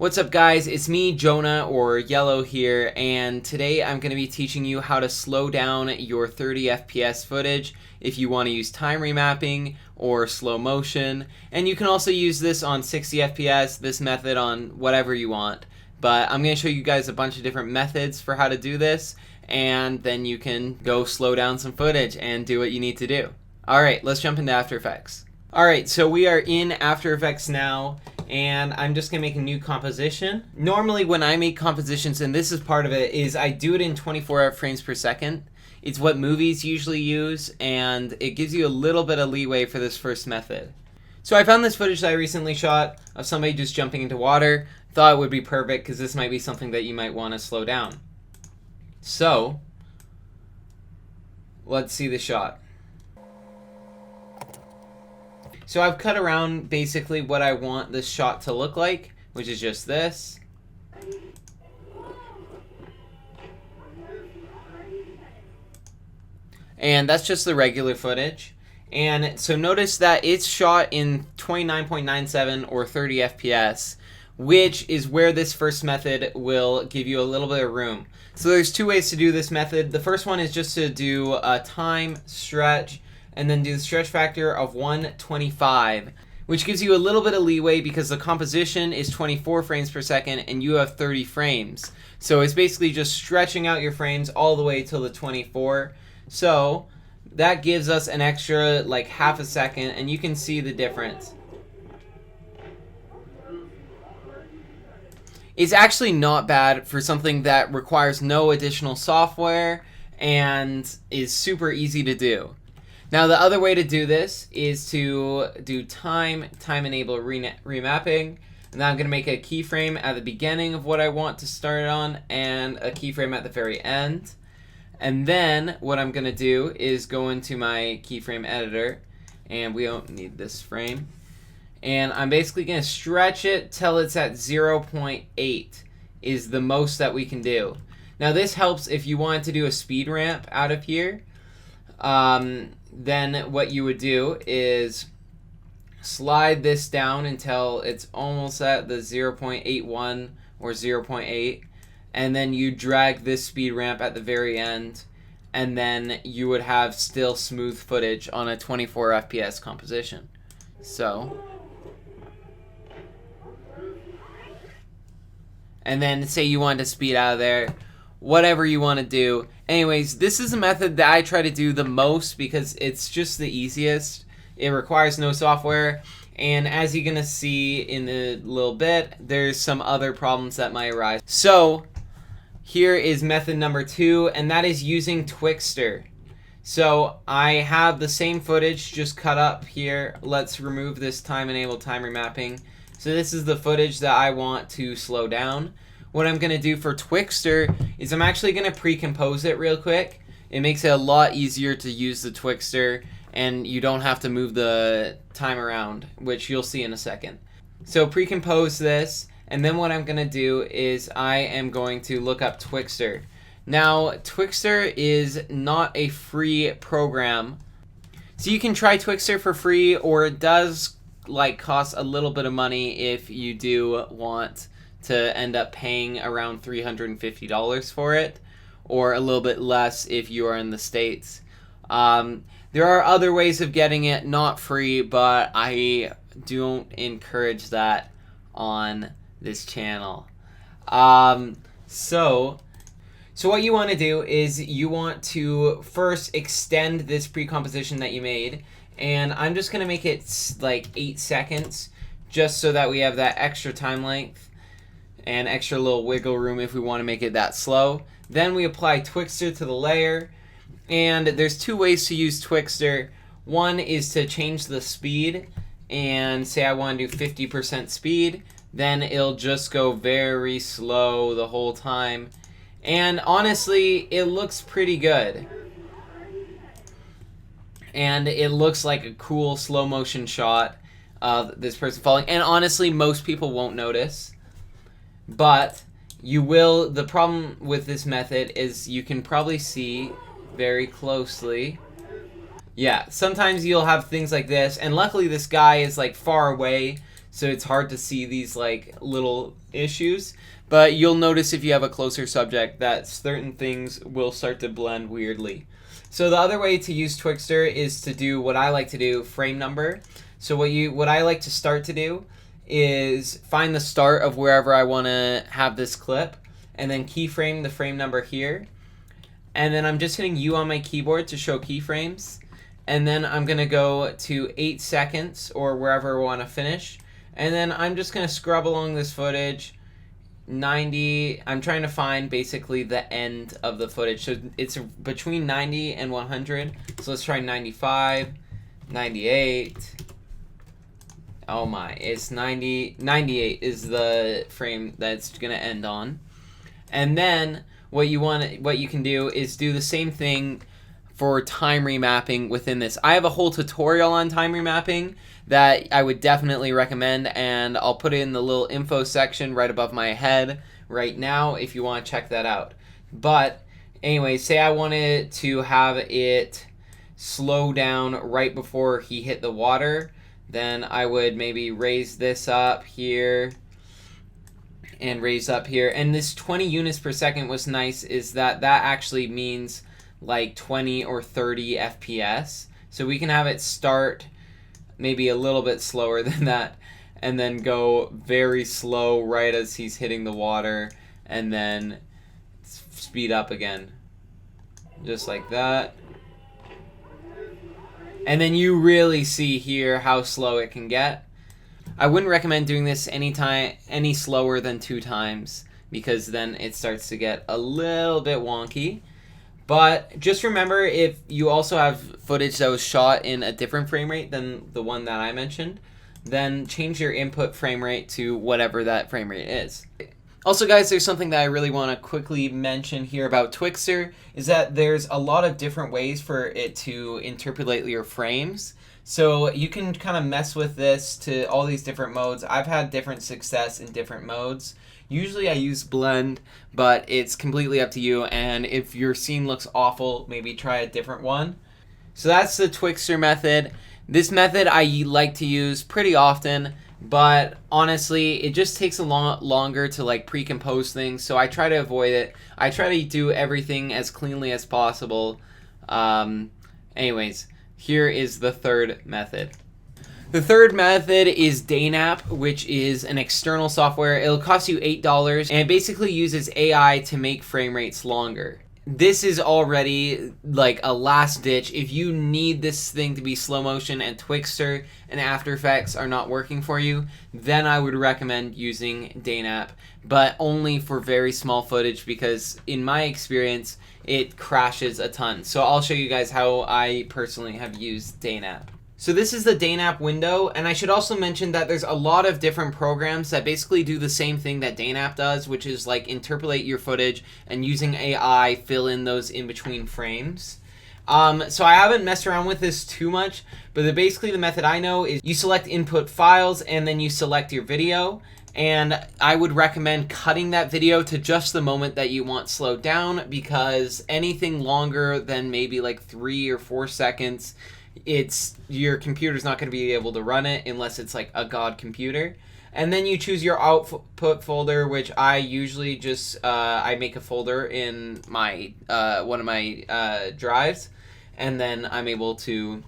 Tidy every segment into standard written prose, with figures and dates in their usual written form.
What's up guys, it's me, Jonah, or Yellow here, and today I'm going to be teaching you how to slow down your 30 FPS footage if you want to use time remapping or slow motion, and you can also use this on 60 FPS, this method on whatever you want. But I'm going to show you guys a bunch of different methods for how to do this, and then you can go slow down some footage and do what you need to do. Alright, let's jump into After Effects. Alright, so we are in After Effects now, and I'm just going to make a new composition. Normally when I make compositions, and this is part of it, is I do it in 24 frames per second. It's what movies usually use, and it gives you a little bit of leeway for this first method. So I found this footage that I recently shot of somebody just jumping into water. Thought it would be perfect because this might be something that you might want to slow down. So, let's see the shot. So I've cut around basically what I want this shot to look like, which is just this. And that's just the regular footage. And so notice that it's shot in 29.97 or 30 FPS, which is where this first method will give you a little bit of room. So there's two ways to do this method. The first one is just to do a time stretch and then do the stretch factor of 125, which gives you a little bit of leeway because the composition is 24 frames per second and you have 30 frames. So it's basically just stretching out your frames all the way till the 24. So that gives us an extra like half a second, and you can see the difference. It's actually not bad for something that requires no additional software and is super easy to do. Now the other way to do this is to do time enable remapping, and then I'm going to make a keyframe at the beginning of what I want to start on and a keyframe at the very end. And then what I'm going to do is go into my keyframe editor, and we don't need this frame. And I'm basically going to stretch it till it's at 0.8 is the most that we can do. Now this helps if you want to do a speed ramp out of here. Then what you would do is slide this down until it's almost at the 0.81 or 0.8, and then you drag this speed ramp at the very end, and then you would have still smooth footage on a 24 FPS composition. So, and then say you want to speed out of there, whatever you want to do. Anyways, this is a method that I try to do the most because it's just the easiest. It requires no software, and as you're gonna see in a little bit, there's some other problems that might arise. So here is method number 2, and that is using Twixtor. So I have the same footage just cut up here. Let's remove this time enable time remapping. So this is the footage that I want to slow down. What I'm going to do for Twixtor is I'm actually going to pre-compose it real quick. It makes it a lot easier to use the Twixtor, and you don't have to move the time around, which you'll see in a second. So pre-compose this, and then what I'm going to do is I am going to look up Twixtor. Now, Twixtor is not a free program, so you can try Twixtor for free, or it does like cost a little bit of money if you do want to end up paying around $350 for it, or a little bit less if you are in the States. There are other ways of getting it not free, but I don't encourage that on this channel. So what you want to do is you want to first extend this pre-composition that you made, and I'm just going to make it like 8 seconds just so that we have that extra time length and extra little wiggle room if we want to make it that slow. Then we apply Twixtor to the layer, and there's two ways to use Twixtor. One is to change the speed, and say I want to do 50% speed, then it'll just go very slow the whole time, and honestly it looks pretty good, and it looks like a cool slow motion shot of this person falling, and honestly most people won't notice. But you will. The problem with this method is you can probably see very closely. Yeah, sometimes you'll have things like this, and luckily this guy is like far away, so it's hard to see these like little issues. But you'll notice if you have a closer subject that certain things will start to blend weirdly. So the other way to use Twixtor is to do what I like to do, frame number. So what I like to start to do is find the start of wherever I want to have this clip, and then keyframe the frame number here. And then I'm just hitting U on my keyboard to show keyframes. And then I'm going to go to 8 seconds or wherever I want to finish. And then I'm just going to scrub along this footage. 90, I'm trying to find basically the end of the footage. So it's between 90 and 100. So let's try 95, 98. Oh my, it's 90, 98 is the frame that's going to end on. And then what you can do is do the same thing for time remapping within this. I have a whole tutorial on time remapping that I would definitely recommend, and I'll put it in the little info section right above my head right now if you want to check that out. But anyway, say I wanted to have it slow down right before he hit the water, then I would maybe raise this up here and raise up here. And this 20 units per second was nice, is that actually means like 20 or 30 FPS. So we can have it start maybe a little bit slower than that, and then go very slow right as he's hitting the water, and then speed up again. Just like that. And then you really see here how slow it can get. I wouldn't recommend doing this any slower than 2 times, because then it starts to get a little bit wonky. But just remember, if you also have footage that was shot in a different frame rate than the one that I mentioned, then change your input frame rate to whatever that frame rate is. Also guys, there's something that I really want to quickly mention here about Twixtor, is that there's a lot of different ways for it to interpolate your frames. So you can kind of mess with this to all these different modes. I've had different success in different modes. Usually I use blend, but it's completely up to you, and if your scene looks awful, maybe try a different one. So that's the Twixtor method. This method I like to use pretty often, but honestly it just takes a lot longer to like pre-compose things, so I try to avoid it. I try to do everything as cleanly as possible. Anyways, here is the third method. The third method is Daynap, which is an external software. It'll cost you $8, and it basically uses AI to make frame rates longer. This is already like a last ditch. If you need this thing to be slow motion and Twixtor and After Effects are not working for you, then I would recommend using Daynap, but only for very small footage, because in my experience it crashes a ton. So I'll show you guys how I personally have used Daynap. So this is the Daynap window, and I should also mention that there's a lot of different programs that basically do the same thing that Daynap does, which is like interpolate your footage and using AI fill in those in between frames. So I haven't messed around with this too much, but basically the method I know is you select input files and then you select your video, and I would recommend cutting that video to just the moment that you want slowed down, because anything longer than maybe like 3 or 4 seconds, your computer's not going to be able to run it unless it's like a god computer. And then you choose your output folder, which I usually just I make a folder in my one of my drives, and then I'm able to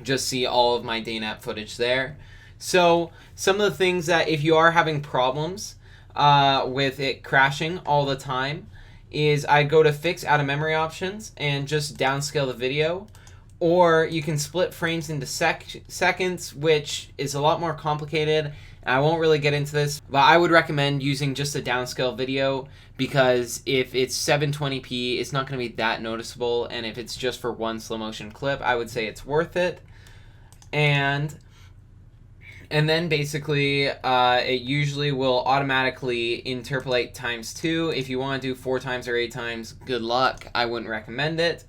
just see all of my Daynap footage there. So some of the things that if you are having problems with it crashing all the time is I go to fix out of memory options and just downscale the video. Or you can split frames into seconds, which is a lot more complicated. I won't really get into this, but I would recommend using just a downscale video, because if it's 720p, it's not going to be that noticeable, and if it's just for one slow motion clip, I would say it's worth it. And then basically it usually will automatically interpolate ×2. If you want to do 4 times or 8 times, good luck. I wouldn't recommend it.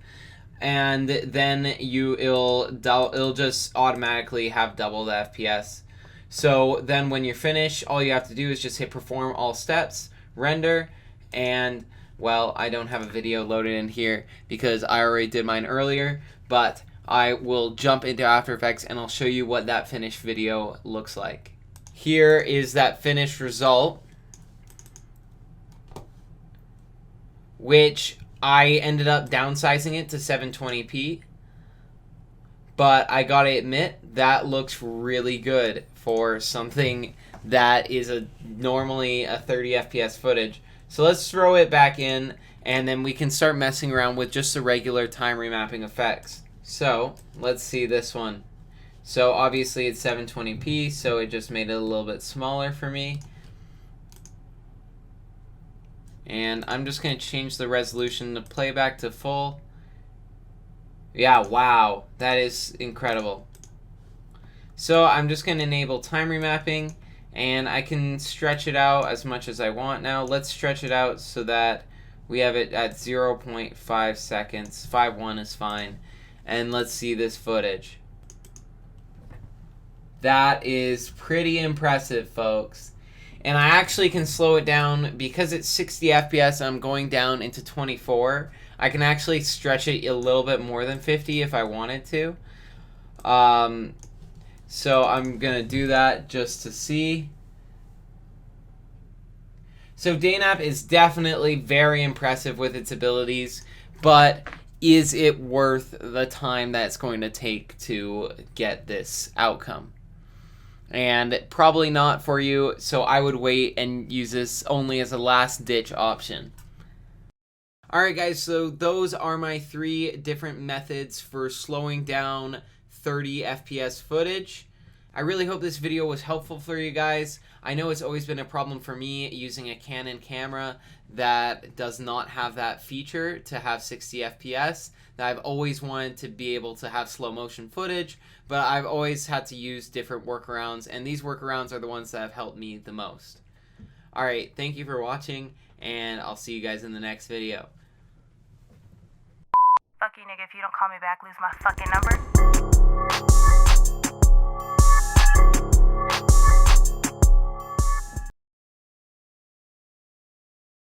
And then it'll just automatically have double the FPS. So then when you're finished, all you have to do is just hit perform all steps, render, and well, I don't have a video loaded in here because I already did mine earlier, but I will jump into After Effects and I'll show you what that finished video looks like. here is that finished result, which I ended up downsizing it to 720p. But I gotta admit, that looks really good for something that is normally a 30 FPS footage. So let's throw it back in, and then we can start messing around with just the regular time remapping effects. So let's see this one. So obviously it's 720p, so it just made it a little bit smaller for me. And I'm just going to change the resolution to playback to full. Yeah, wow, that is incredible. So I'm just going to enable time remapping, and I can stretch it out as much as I want now. Let's stretch it out so that we have it at 0.5 seconds. 5.1 is fine. And let's see this footage. That is pretty impressive, folks. And I actually can slow it down because it's 60 FPS. I'm going down into 24. I can actually stretch it a little bit more than 50 if I wanted to. So I'm gonna do that just to see. So Daynap is definitely very impressive with its abilities, but is it worth the time that it's going to take to get this outcome? And probably not for you, so I would wait and use this only as a last ditch option. Alright guys, so those are my 3 different methods for slowing down 30 FPS footage. I really hope this video was helpful for you guys. I know it's always been a problem for me using a Canon camera that does not have that feature to have 60 FPS. That I've always wanted to be able to have slow motion footage, but I've always had to use different workarounds, and these workarounds are the ones that have helped me the most. Alright, thank you for watching, and I'll see you guys in the next video. Fuck you, nigga. If you don't call me back, lose my fucking number.